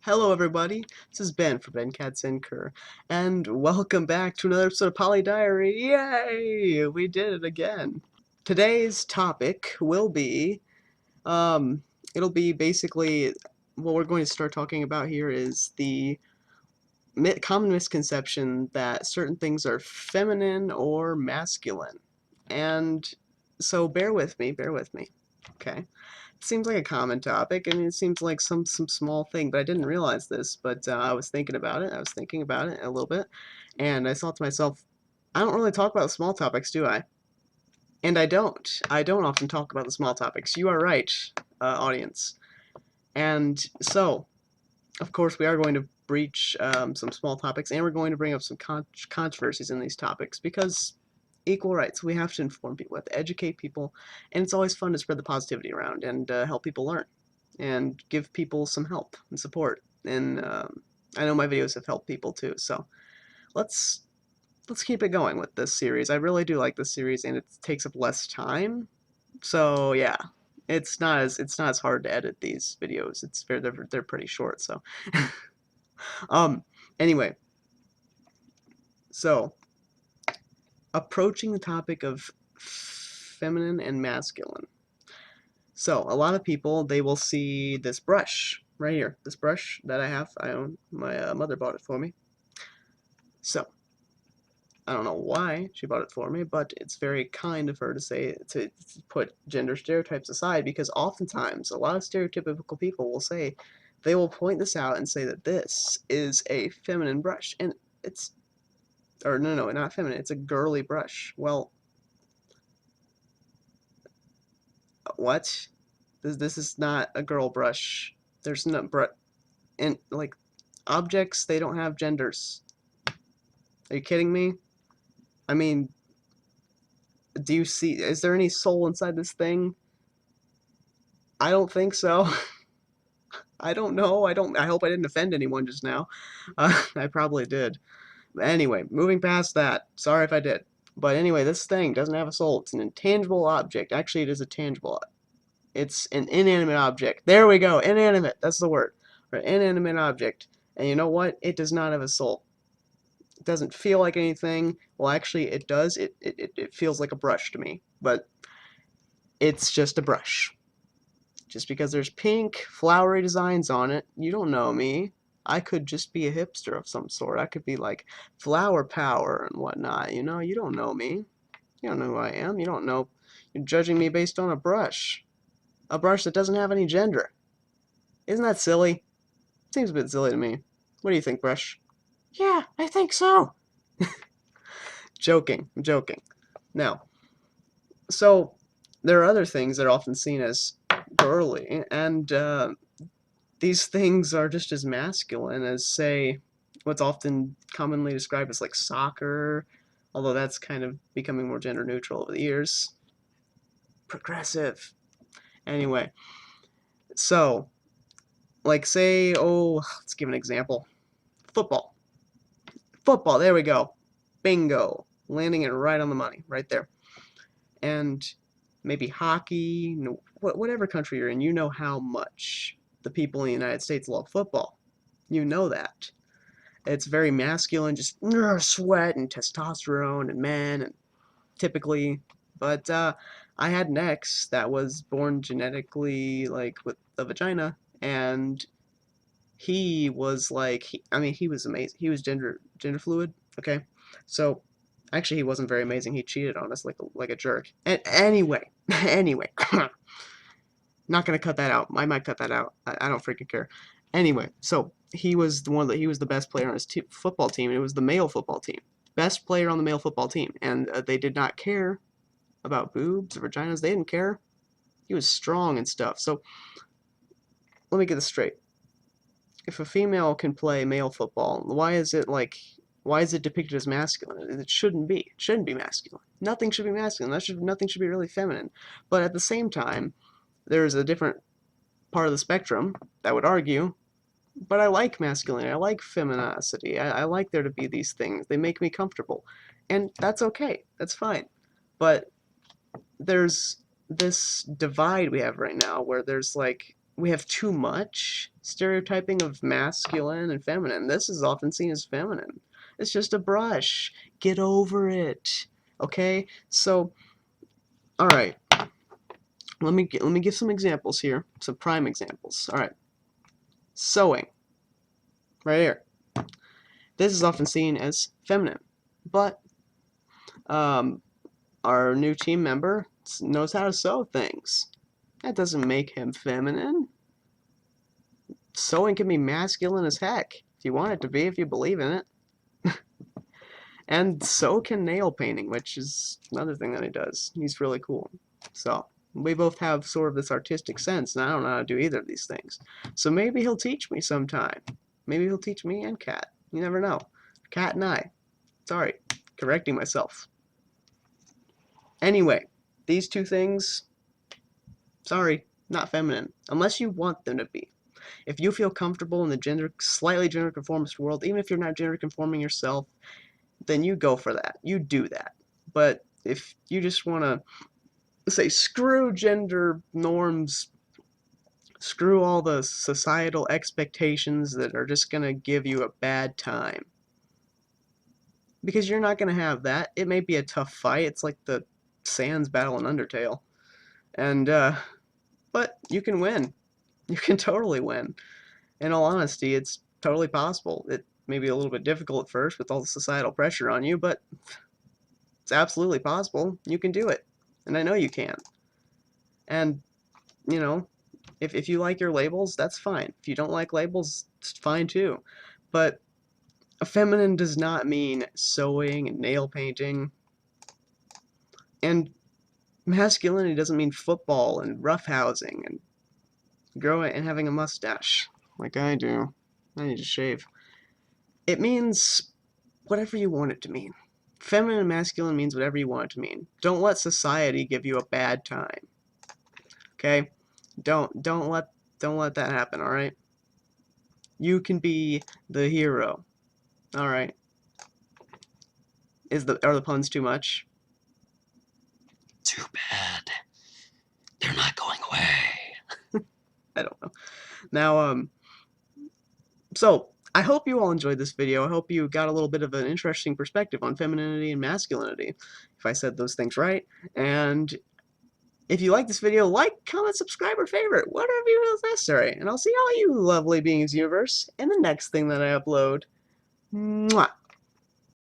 Hello everybody, this is Ben from Ben Cats Incur, and welcome back to another episode of Poly Diary. Yay! We did it again. Today's topic will be, um, it'll be basically, what we're going to start talking about here is the common misconception that certain things are feminine or masculine. And so bear with me, okay? It seems like a common topic. I mean, it seems like some small thing, but I didn't realize this. But I was thinking about it. I was thinking about it a little bit, and I thought to myself, I don't really talk about small topics, do I? And I don't. I don't often talk about the small topics. You are right, audience. And so, of course, we are going to breach some small topics, and we're going to bring up some controversies in these topics because equal rights. We have to inform people, we have to educate people, and it's always fun to spread the positivity around and help people learn and give people some help and support. And I know my videos have helped people too, so let's let's keep it going with this series. I really do like this series, and it takes up less time. So yeah, it's not as hard to edit these videos. They're pretty short. So um anyway, so approaching the topic of feminine and masculine. So a lot of people, they will see this brush right here. This brush that I own. My mother bought it for me. So I don't know why she bought it for me, but it's very kind of her to say to put gender stereotypes aside, because oftentimes a lot of stereotypical people will say, they will point this out and say that this is a feminine brush, and it's, or no, not feminine, it's a girly brush. Well, what? This is not a girl brush. There's no and like objects, they don't have genders. Are you kidding me? I mean, do you see, is there any soul inside this thing? I don't think so. I don't know. I hope I didn't offend anyone just now. I probably did. But anyway, moving past that. Sorry if I did. But anyway, this thing doesn't have a soul. It's an intangible object. Actually, it is a tangible. It's an inanimate object. There we go. Inanimate. That's the word. Or inanimate object. And you know what? It does not have a soul. It doesn't feel like anything. Well, actually, it does. It feels like a brush to me. But it's just a brush. Just because there's pink, flowery designs on it, you don't know me. I could just be a hipster of some sort. I could be like flower power and whatnot. You don't know me. You don't know who I am. You don't know. You're judging me based on a brush. A brush that doesn't have any gender. Isn't that silly? Seems a bit silly to me. What do you think, brush? Yeah, I think so. Joking. I'm joking. Now, so there are other things that are often seen as girly, and these things are just as masculine as, say, what's often commonly described as like soccer, although that's kind of becoming more gender neutral over the years. Progressive. Anyway, so, like, say, oh, let's give an example. Football. Football, there we go. Bingo. Landing it right on the money, right there. And maybe hockey, whatever country you're in, you know how much the people in the United States love football. You know that. It's very masculine, just sweat and testosterone and men, and typically. But I had an ex that was born genetically like with a vagina, and he was like, I mean, he was amazing. He was gender fluid. Okay, so actually, he wasn't very amazing. He cheated on us like a jerk. And anyway, anyway, not gonna cut that out. I might cut that out. I don't freaking care. Anyway, so he was the best player on his football team, and it was the male football team. Best player on the male football team, and they did not care about boobs or vaginas. They didn't care. He was strong and stuff. So let me get this straight. If a female can play male football, why is it depicted as masculine? It shouldn't be. It shouldn't be masculine. Nothing should be masculine. Nothing should be really feminine. But at the same time, there's a different part of the spectrum that would argue, but I like masculinity. I like femininity. I like there to be these things. They make me comfortable. And that's okay. That's fine. But there's this divide we have right now where there's like we have too much stereotyping of masculine and feminine. This is often seen as feminine. It's just a brush. Get over it. Okay? So, all right. Let me give some examples here. Some prime examples. All right. Sewing. Right here. This is often seen as feminine, but our new team member knows how to sew things. That doesn't make him feminine. Sewing can be masculine as heck, if you want it to be, if you believe in it. And so can nail painting, which is another thing that he does. He's really cool. So, we both have sort of this artistic sense, and I don't know how to do either of these things. So maybe he'll teach me sometime. Maybe he'll teach me and Kat. You never know. Kat and I. Sorry, correcting myself. Anyway, these two things, sorry, not feminine, unless you want them to be. If you feel comfortable in the slightly gender conformist world, even if you're not gender conforming yourself, then you go for that. You do that. But if you just want to say, screw gender norms, screw all the societal expectations that are just going to give you a bad time, because you're not going to have that. It may be a tough fight. It's like the Sans battle in Undertale. And, but you can win. You can totally win. In all honesty, it's totally possible. It may be a little bit difficult at first with all the societal pressure on you, but it's absolutely possible. You can do it. And I know you can. And, you know, if you like your labels, that's fine. If you don't like labels, it's fine too. But feminine does not mean sewing and nail painting. And masculinity doesn't mean football and roughhousing and growing and having a mustache like I do. I need to shave. It means whatever you want it to mean. Feminine and masculine means whatever you want it to mean. Don't let society give you a bad time. Okay? Don't let that happen, all right? You can be the hero. All right. Are the puns too much? Too bad. They're not going away. I don't know. Now, so I hope you all enjoyed this video. I hope you got a little bit of an interesting perspective on femininity and masculinity, if I said those things right. And if you like this video, like, comment, subscribe, or favorite, whatever you feel is necessary. And I'll see all you lovely beings universe in the next thing that I upload. Mwah!